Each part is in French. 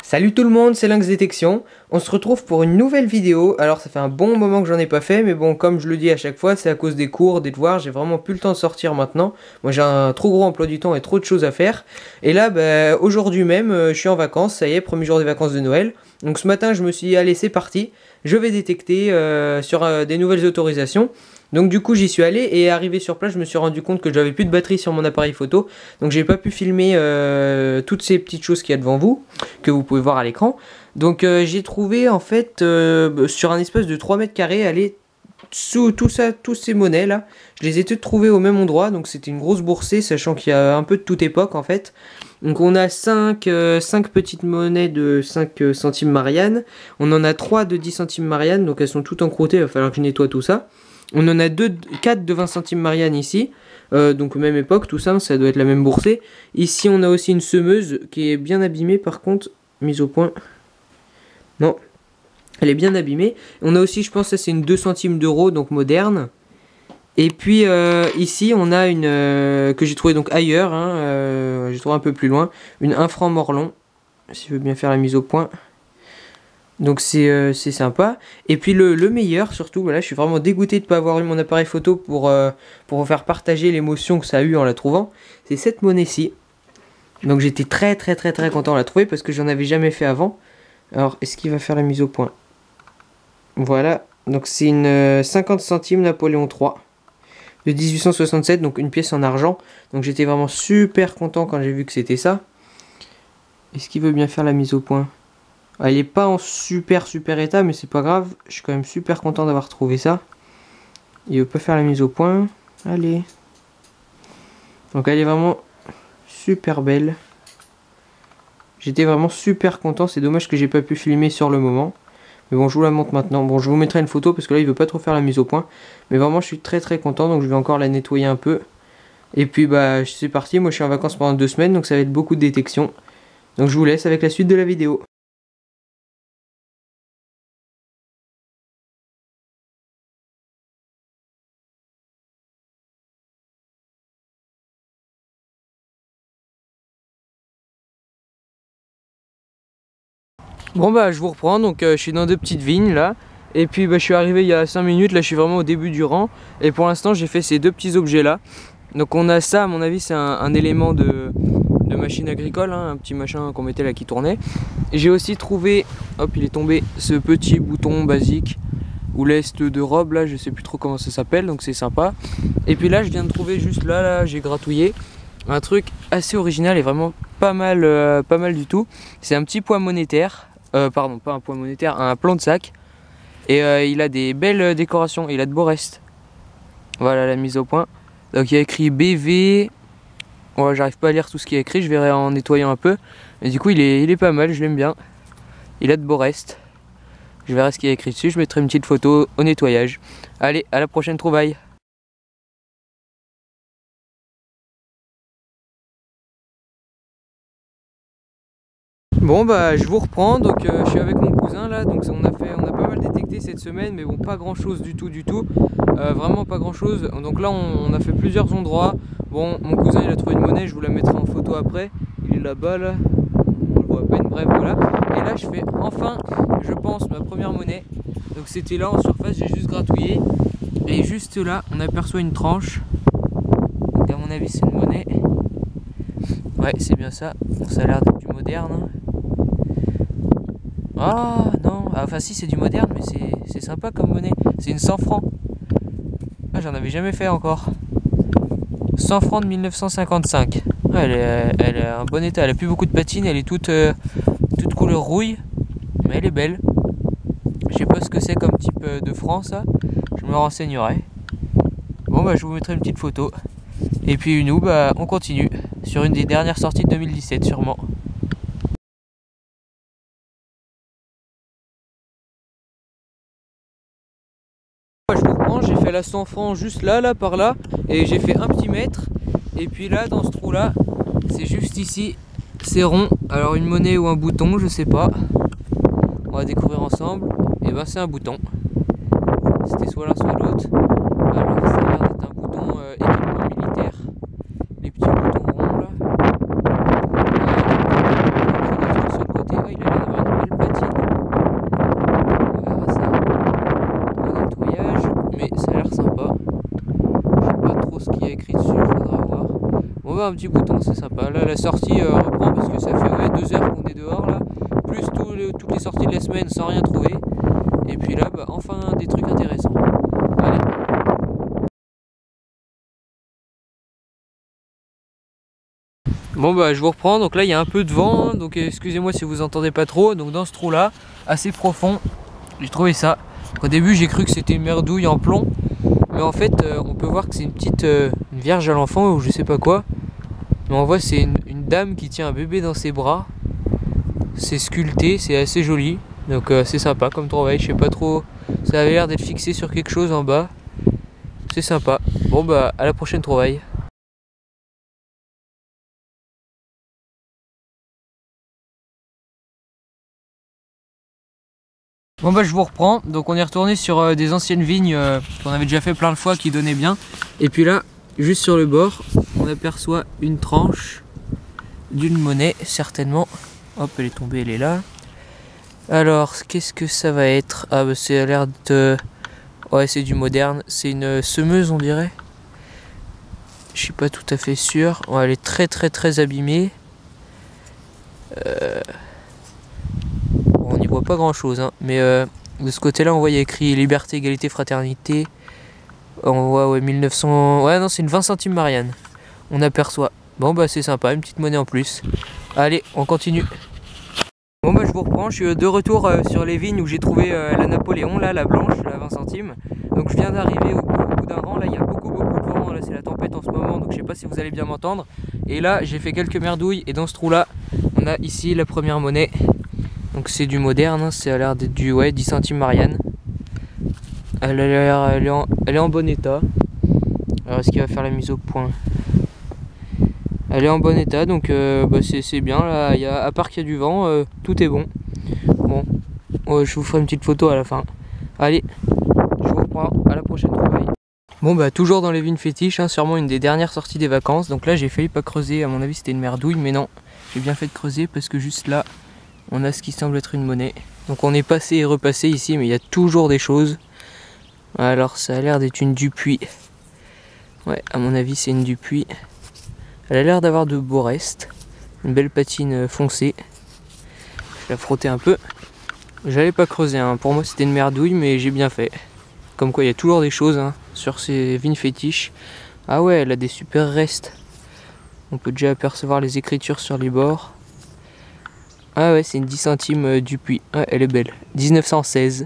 Salut tout le monde, c'est Lynx Détection. On se retrouve pour une nouvelle vidéo. Alors ça fait un bon moment que j'en ai pas fait, mais bon, comme je le dis à chaque fois, c'est à cause des cours, des devoirs, j'ai vraiment plus le temps de sortir maintenant. Moi j'ai un trop gros emploi du temps et trop de choses à faire. Et là, aujourd'hui même, je suis en vacances, ça y est, premier jour des vacances de Noël. Donc ce matin, je me suis dit, allez, c'est parti. Je vais détecter sur des nouvelles autorisations. Donc du coup j'y suis allé et arrivé sur place je me suis rendu compte que j'avais plus de batterie sur mon appareil photo. Donc j'ai pas pu filmer toutes ces petites choses qu'il y a devant vous, que vous pouvez voir à l'écran. Donc j'ai trouvé en fait sur un espace de 3 mètres carrés, allez, sous tout ça, tous ces monnaies là, je les ai toutes trouvées au même endroit. Donc c'était une grosse boursée, sachant qu'il y a un peu de toute époque en fait. Donc on a 5 petites monnaies de 5 centimes Marianne. On en a 3 de 10 centimes Marianne, donc elles sont toutes encroûtées, il va falloir que je nettoie tout ça. On en a 4 de 20 centimes Marianne ici, donc même époque, tout ça, ça doit être la même boursée. Ici on a aussi une semeuse qui est bien abîmée par contre, mise au point. Non, elle est bien abîmée. On a aussi, je pense, ça c'est une 2 centimes d'euros, donc moderne. Et puis ici on a une que j'ai trouvé donc ailleurs, hein, j'ai trouvé un peu plus loin, une 1 franc Morlon, si je veux bien faire la mise au point. Donc c'est sympa. Et puis le meilleur surtout, voilà, je suis vraiment dégoûté de ne pas avoir eu mon appareil photo pour vous faire partager l'émotion que ça a eu en la trouvant. C'est cette monnaie-ci. Donc j'étais très content de la trouver parce que j'en avais jamais fait avant. Alors est-ce qu'il va faire la mise au point? Voilà, donc c'est une 50 centimes Napoléon III de 1867, donc une pièce en argent. Donc j'étais vraiment super content quand j'ai vu que c'était ça. Est-ce qu'il veut bien faire la mise au point? Elle est pas en super état, mais c'est pas grave. Je suis quand même super content d'avoir trouvé ça. Il veut pas faire la mise au point. Allez. Donc elle est vraiment super belle. J'étais vraiment super content. C'est dommage que j'ai pas pu filmer sur le moment. Mais bon, je vous la montre maintenant. Bon, je vous mettrai une photo parce que là, il veut pas trop faire la mise au point. Mais vraiment, je suis très content. Donc je vais encore la nettoyer un peu. Et puis, bah, c'est parti. Moi, je suis en vacances pendant 2 semaines. Donc ça va être beaucoup de détection. Donc je vous laisse avec la suite de la vidéo. Bon bah je vous reprends, donc je suis dans 2 petites vignes là. Et puis bah, je suis arrivé il y a 5 minutes, là je suis vraiment au début du rang. Et pour l'instant j'ai fait ces 2 petits objets là. Donc on a ça, à mon avis c'est un élément de machine agricole, hein, un petit machin qu'on mettait là qui tournait. J'ai aussi trouvé, hop il est tombé, ce petit bouton basique ou l'est de robe là, je sais plus trop comment ça s'appelle, donc c'est sympa. Et puis là je viens de trouver juste là j'ai gratouillé un truc assez original et vraiment pas mal du tout. C'est un petit poids monétaire. Pardon, pas un poids monétaire, un plan de sac. Et il a des belles décorations, il a de beaux restes. Voilà la mise au point. Donc il y a écrit BV. Ouais, j'arrive pas à lire tout ce qui est écrit, je verrai en nettoyant un peu. Mais du coup il est pas mal, je l'aime bien. Il a de beaux restes. Je verrai ce qui est écrit dessus, je mettrai une petite photo au nettoyage. Allez, à la prochaine trouvaille. Bon bah je vous reprends, donc je suis avec mon cousin là, donc on a pas mal détecté cette semaine, mais bon pas grand chose du tout, vraiment pas grand chose. Donc là on a fait plusieurs endroits. Bon, mon cousin il a trouvé une monnaie, je vous la mettrai en photo après, il est là-bas là, on le voit à peine, bref voilà. Et là je fais enfin, je pense, ma première monnaie. Donc c'était là en surface, j'ai juste gratouillé, et juste là on aperçoit une tranche. Donc à mon avis c'est une monnaie. Ouais c'est bien ça, ça a l'air d'être du moderne. Ah non, enfin si c'est du moderne, mais c'est sympa comme monnaie. C'est une 100 francs. Ah, j'en avais jamais fait encore. 100 francs de 1955. Ah, elle est en bon état, elle a plus beaucoup de patine, elle est toute couleur rouille, mais elle est belle. Je sais pas ce que c'est comme type de franc ça, je me renseignerai. Bon bah je vous mettrai une petite photo. Et puis nous bah on continue sur une des dernières sorties de 2017 sûrement. Je vous reprends, j'ai fait la 100 francs juste là par là, et j'ai fait un petit mètre, et puis là dans ce trou là, c'est juste ici, c'est rond, alors une monnaie ou un bouton, je sais pas, on va découvrir ensemble, et ben c'est un bouton, c'était soit l'un soit l'autre, alors ça a l'air d'être un bouton équipement militaire, les petits boutons ronds là, sur le côté, oh, il a l'air voir un petit beau temps, c'est sympa. Là la sortie reprend parce que ça fait 2 heures qu'on est dehors là, plus toutes les sorties de la semaine sans rien trouver. Et puis là bah, enfin des trucs intéressants. Allez. Bon bah je vous reprends, donc là il y a un peu de vent, hein, donc excusez-moi si vous entendez pas trop. Donc dans ce trou là, assez profond, j'ai trouvé ça. Au début j'ai cru que c'était une merdouille en plomb, mais en fait on peut voir que c'est une petite une vierge à l'enfant ou je sais pas quoi. Mais on voit c'est une dame qui tient un bébé dans ses bras. C'est sculpté, c'est assez joli, donc c'est sympa comme trouvaille, je sais pas trop. Ça avait l'air d'être fixé sur quelque chose en bas. C'est sympa. Bon bah à la prochaine trouvaille. Bon bah je vous reprends, donc on est retourné sur des anciennes vignes qu'on avait déjà fait plein de fois qui donnaient bien. Et puis là, juste sur le bord, on aperçoit une tranche d'une monnaie certainement. Hop, elle est tombée, elle est là. Alors, qu'est-ce que ça va être? Ah bah c'est à l'air de... Ouais, c'est du moderne, c'est une semeuse on dirait. Je suis pas tout à fait sûr. Ouais, elle est très abîmée. On n'y voit pas grand chose, hein. Mais de ce côté là on voit il y a écrit liberté, égalité, fraternité. On voit ouais 1900. Ouais non c'est une 20 centimes Marianne. On aperçoit. Bon bah c'est sympa, une petite monnaie en plus. Allez on continue. Bon bah je vous reprends, je suis de retour sur les vignes où j'ai trouvé la Napoléon là, la blanche, la 20 centimes. Donc je viens d'arriver au bout d'un rang, là il y a beaucoup de vent, là c'est la tempête en ce moment, donc je sais pas si vous allez bien m'entendre. Et là j'ai fait quelques merdouilles et dans ce trou là, on a ici la première monnaie. Donc c'est du moderne, hein, c'est à l'air d'être du 10 centimes Marianne. Elle est en bon état. Alors est-ce qu'il va faire la mise au point? Elle est en bon état, donc bah c'est bien là. À part qu'il y a du vent, tout est bon. Bon, je vous ferai une petite photo à la fin. Allez, je vous reprends à la prochaine trouvaille. Bon bah toujours dans les vignes fétiches, hein, sûrement une des dernières sorties des vacances. Donc là j'ai failli pas creuser, à mon avis c'était une merdouille, mais non, j'ai bien fait de creuser parce que juste là on a ce qui semble être une monnaie. Donc on est passé et repassé ici, mais il y a toujours des choses. Alors ça a l'air d'être une Dupuis. Ouais, à mon avis c'est une Dupuis. Elle a l'air d'avoir de beaux restes. Une belle patine foncée. Je la frottais un peu. J'allais pas creuser, hein. Pour moi c'était une merdouille, mais j'ai bien fait. Comme quoi il y a toujours des choses, hein, sur ces vignes fétiches. Ah ouais, elle a des super restes. On peut déjà apercevoir les écritures sur les bords. Ah ouais, c'est une 10 centimes Dupuis. Ouais, elle est belle. 1916.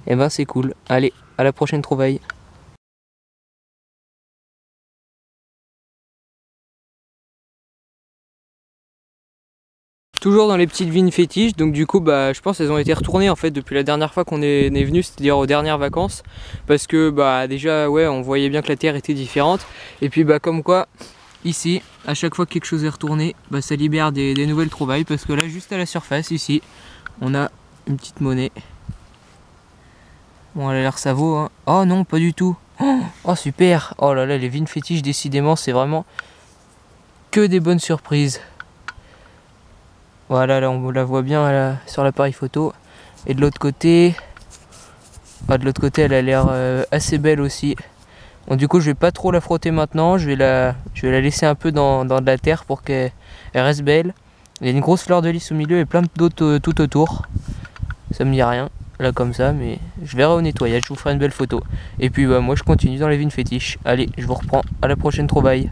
Et ben c'est cool. Allez, à la prochaine trouvaille. Toujours dans les petites vignes fétiches, donc du coup bah je pense qu'elles ont été retournées en fait depuis la dernière fois qu'on est venu, c'est-à-dire aux dernières vacances, parce que bah déjà ouais on voyait bien que la terre était différente, et puis bah comme quoi ici à chaque fois que quelque chose est retourné, bah ça libère des nouvelles trouvailles, parce que là juste à la surface ici on a une petite monnaie. Bon elle a l'air ça vaut, hein. Oh non pas du tout. Oh super. Oh là là, les vignes fétiches décidément c'est vraiment que des bonnes surprises. Voilà, là on la voit bien là, sur l'appareil photo. Et de l'autre côté, elle a l'air assez belle aussi. Bon, du coup je vais pas trop la frotter maintenant, je vais la laisser un peu dans de la terre pour qu'elle reste belle. Il y a une grosse fleur de lys au milieu et plein d'autres tout autour. Ça me dit rien là comme ça, mais je verrai au nettoyage, je vous ferai une belle photo. Et puis bah, moi je continue dans les vignes fétiches. Allez, je vous reprends à la prochaine trouvaille.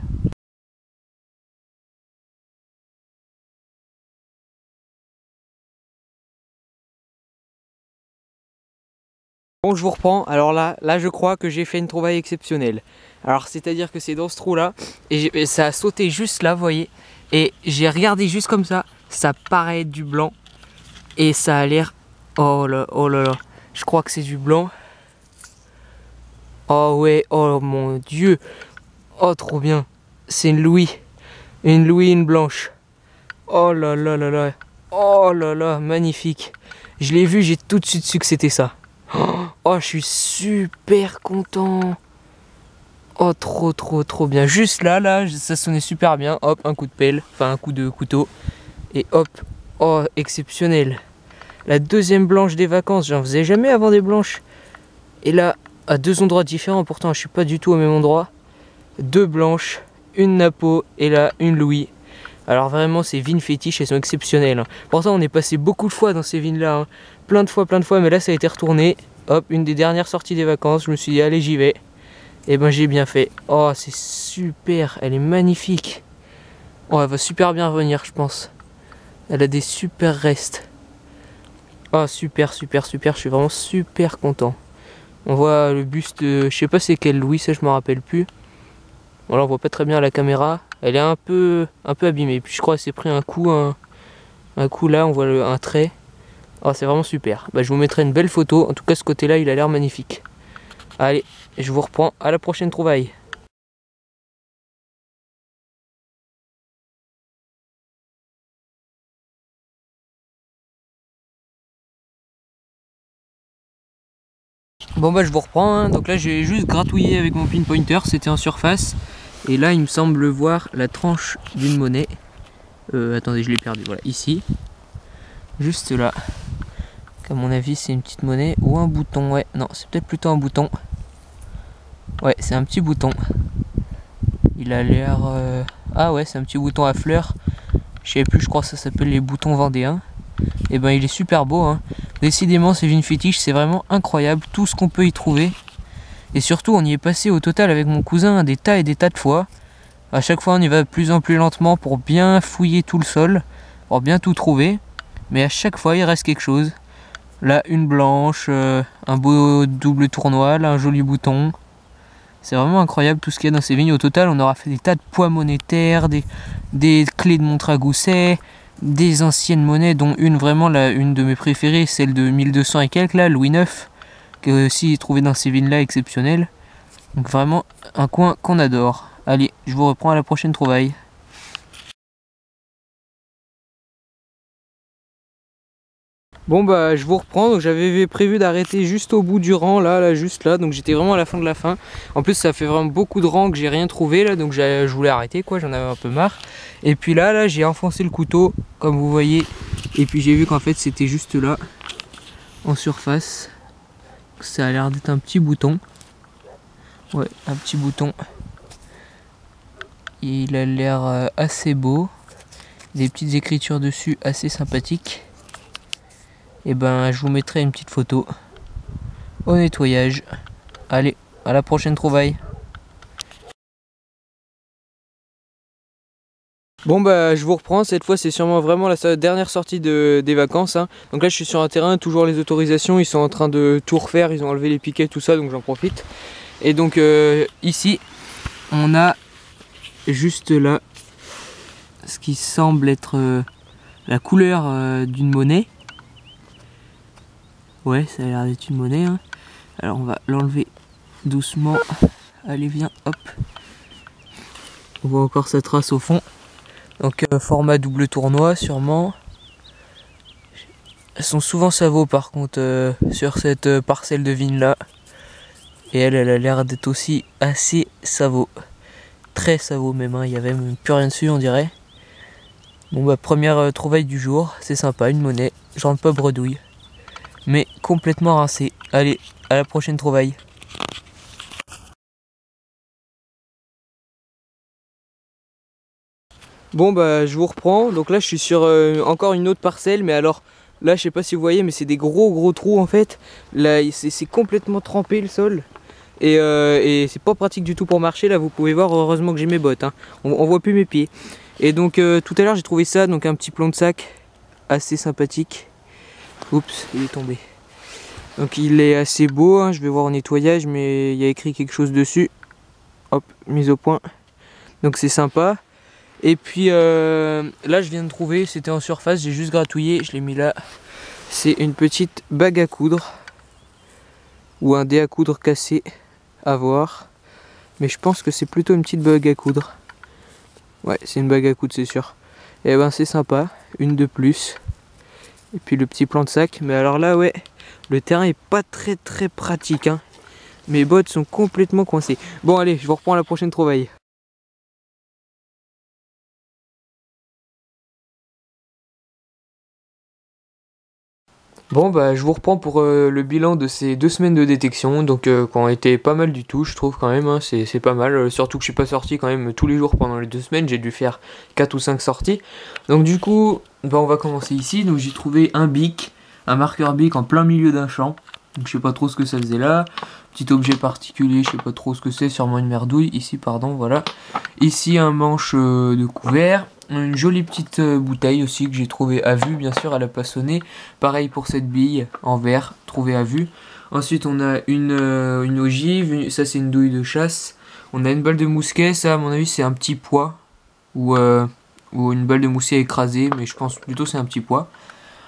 Bon, je vous reprends. Alors là je crois que j'ai fait une trouvaille exceptionnelle. Alors c'est-à-dire que c'est dans ce trou là et ça a sauté juste là, vous voyez. Et j'ai regardé juste comme ça paraît être du blanc et ça a l'air, oh là là, je crois que c'est du blanc. Oh ouais, oh mon dieu, oh trop bien. C'est une Louis, une blanche. Oh là là là là, oh là là, magnifique. Je l'ai vu, j'ai tout de suite su que c'était ça. Oh, je suis super content. Oh, trop bien. Juste là, ça sonnait super bien. Hop, un coup de pelle, enfin un coup de couteau. Et hop, oh, exceptionnel. La deuxième blanche des vacances, j'en faisais jamais avant des blanches. Et là, à deux endroits différents, pourtant je suis pas du tout au même endroit. Deux blanches, une Napo et là une Louis. Alors vraiment ces vignes fétiches elles sont exceptionnelles. Pourtant on est passé beaucoup de fois dans ces vignes là, hein. Plein de fois, mais là ça a été retourné. Hop, une des dernières sorties des vacances, je me suis dit allez j'y vais. Et ben j'ai bien fait. Oh c'est super, elle est magnifique. Oh elle va super bien revenir je pense. Elle a des super restes. Oh super, je suis vraiment super content. On voit le buste, je sais pas c'est quel Louis, ça je me rappelle plus. Bon là on voit pas très bien à la caméra. Elle est un peu abîmée. Puis je crois qu'elle s'est pris un coup là, on voit un trait. Oh c'est vraiment super. Bah, je vous mettrai une belle photo. En tout cas ce côté là il a l'air magnifique. Allez, je vous reprends à la prochaine trouvaille. Bon bah je vous reprends, hein. Donc là j'ai juste gratouillé avec mon pinpointer, c'était en surface. Et là il me semble voir la tranche d'une monnaie. Attendez je l'ai perdu, voilà, ici. Juste là. À mon avis c'est une petite monnaie ou un bouton, ouais, non c'est peut-être plutôt un bouton. Ouais c'est un petit bouton. Il a l'air... Ah ouais c'est un petit bouton à fleurs. Je sais plus, je crois que ça s'appelle les boutons vendéens. Et ben il est super beau, hein. Décidément ces vignes fétiches c'est vraiment incroyable, tout ce qu'on peut y trouver. Et surtout on y est passé au total avec mon cousin des tas et des tas de fois. À chaque fois on y va de plus en plus lentement pour bien fouiller tout le sol, pour bien tout trouver. Mais à chaque fois il reste quelque chose. Là une blanche, un beau double tournois, là un joli bouton. C'est vraiment incroyable tout ce qu'il y a dans ces vignes. Au total on aura fait des tas de poids monétaires, des clés de montre à gousset, des anciennes monnaies dont une vraiment une de mes préférées, celle de 1200 et quelques là, Louis IX, que aussi trouvé dans ces vignes là exceptionnelles. Donc vraiment un coin qu'on adore. Allez, je vous reprends à la prochaine trouvaille. Bon bah je vous reprends, donc j'avais prévu d'arrêter juste au bout du rang là juste là, donc j'étais vraiment à la fin de la fin. En plus ça fait vraiment beaucoup de rangs que j'ai rien trouvé là, donc je voulais arrêter quoi, j'en avais un peu marre. Et puis là j'ai enfoncé le couteau comme vous voyez, et puis j'ai vu qu'en fait c'était juste là en surface. Ça a l'air d'être un petit bouton. Ouais, un petit bouton. Il a l'air assez beau, des petites écritures dessus assez sympathiques. Et ben je vous mettrai une petite photo au nettoyage. Allez, à la prochaine trouvaille. Bon bah je vous reprends, cette fois c'est sûrement vraiment la dernière sortie des vacances, hein. Donc là je suis sur un terrain, toujours les autorisations, ils sont en train de tout refaire, ils ont enlevé les piquets, tout ça, donc j'en profite. Et donc ici on a juste là ce qui semble être la couleur d'une monnaie. Ouais, ça a l'air d'être une monnaie, hein. Alors on va l'enlever doucement. Allez, viens, hop. On voit encore sa trace au fond. Donc format double tournois sûrement. Elles sont souvent savos par contre sur cette parcelle de vigne là. Et elle a l'air d'être aussi assez savot. Très savot même, hein. Il y avait même plus rien dessus on dirait. Bon bah première trouvaille du jour, c'est sympa, une monnaie. Je rentre pas bredouille. Mais complètement rincé. Allez, à la prochaine trouvaille. Bon bah je vous reprends, donc là je suis sur encore une autre parcelle, mais alors là je sais pas si vous voyez mais c'est des gros trous en fait. Là c'est complètement trempé le sol et c'est pas pratique du tout pour marcher. Là vous pouvez voir, heureusement que j'ai mes bottes, hein. On voit plus mes pieds. Et donc tout à l'heure j'ai trouvé ça, donc un petit plomb de sac assez sympathique. Oups, il est tombé. Donc il est assez beau, hein. Je vais voir au nettoyage mais il y a écrit quelque chose dessus. Hop, mise au point. Donc c'est sympa. Et puis là je viens de trouver, c'était en surface, j'ai juste gratouillé, je l'ai mis là. C'est une petite bague à coudre. Ou un dé à coudre cassé, à voir. Mais je pense que c'est plutôt une petite bague à coudre. Ouais, c'est une bague à coudre, c'est sûr. Et ben c'est sympa, une de plus. Et puis le petit plan de sac. Mais alors là ouais, le terrain est pas très pratique, hein. Mes bottes sont complètement coincées. Bon allez, je vous reprends à la prochaine trouvaille. Bon bah je vous reprends pour le bilan de ces 2 semaines de détection, donc qui ont été pas mal du tout, je trouve quand même, hein, c'est pas mal, surtout que je suis pas sorti quand même tous les jours pendant les 2 semaines, j'ai dû faire 4 ou 5 sorties. Donc du coup, bah on va commencer ici, donc j'ai trouvé un bic, un marqueur bic en plein milieu d'un champ, donc je sais pas trop ce que ça faisait là, petit objet particulier, je sais pas trop ce que c'est, sûrement une merdouille, ici pardon, voilà. Ici un manche de couvert. Une jolie petite bouteille aussi que j'ai trouvée à vue, bien sûr, elle a pas sonné. Pareil pour cette bille en verre, trouvée à vue. Ensuite, on a une ogive, ça c'est une douille de chasse. On a une balle de mousquet, ça à mon avis c'est un petit pois. Ou une balle de mousquet écrasée, mais je pense plutôt c'est un petit pois.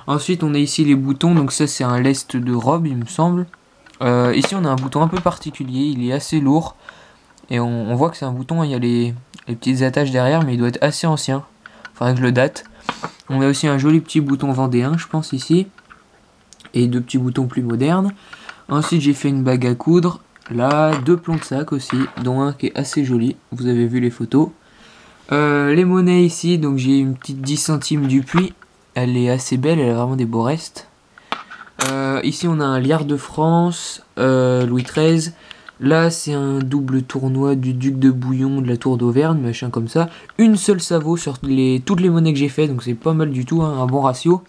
Ensuite, on a ici les boutons, donc ça c'est un lest de robe, il me semble. Ici, on a un bouton un peu particulier, il est assez lourd. Et on voit que c'est un bouton, il y a les petites attaches derrière, mais il doit être assez ancien. Faudrait que je le date. On a aussi un joli petit bouton vendéen, je pense, ici. Et 2 petits boutons plus modernes. Ensuite, j'ai fait une bague à coudre. Là, 2 plombs de sac aussi, dont un qui est assez joli. Vous avez vu les photos. Les monnaies ici, donc j'ai une petite 10 centimes du Puy. Elle est assez belle, elle a vraiment des beaux restes. Ici, on a un liard de France, Louis XIII. Là, c'est un double tournoi du duc de Bouillon, de la tour d'Auvergne, machin comme ça. Une seule Savo sur toutes les monnaies que j'ai fait, donc c'est pas mal du tout, hein, un bon ratio.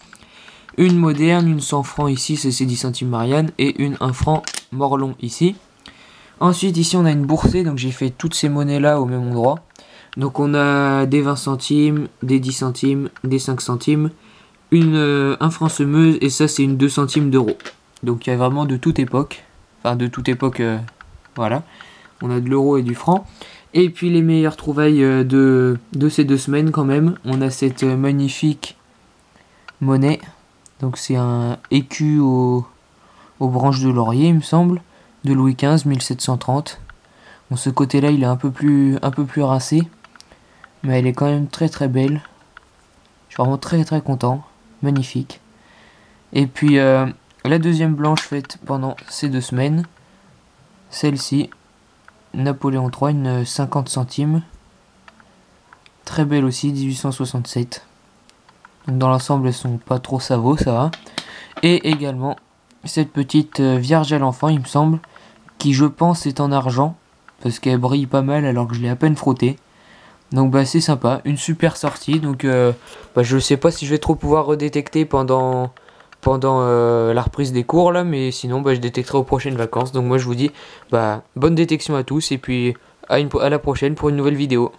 Une moderne, une 100 francs ici, c'est 10 centimes Marianne, et une 1 franc Morlon ici. Ensuite, ici, on a une boursée, donc j'ai fait toutes ces monnaies-là au même endroit. Donc on a des 20 centimes, des 10 centimes, des 5 centimes, une 1 franc semeuse, et ça, c'est une 2 centimes d'euros. Donc il y a vraiment de toute époque, enfin de toute époque... Voilà, on a de l'euro et du franc. Et puis les meilleures trouvailles de ces 2 semaines quand même. On a cette magnifique monnaie. Donc c'est un écu aux branches de laurier, il me semble. De Louis XV, 1730. Bon, ce côté-là, il est un peu plus rincé. Mais elle est quand même très très belle. Je suis vraiment très très content. Magnifique. Et puis la deuxième blanche faite pendant ces 2 semaines. Celle-ci, Napoléon III, une 50 centimes. Très belle aussi, 1867. Donc dans l'ensemble, elles sont pas trop Savo, ça va. Et également, cette petite Vierge à l'enfant, il me semble, qui je pense est en argent, parce qu'elle brille pas mal alors que je l'ai à peine frottée. Donc bah c'est sympa, une super sortie. Donc je sais pas si je vais trop pouvoir redétecter pendant la reprise des cours là, mais sinon je détecterai aux prochaines vacances. Donc moi je vous dis bonne détection à tous et puis à la prochaine pour une nouvelle vidéo.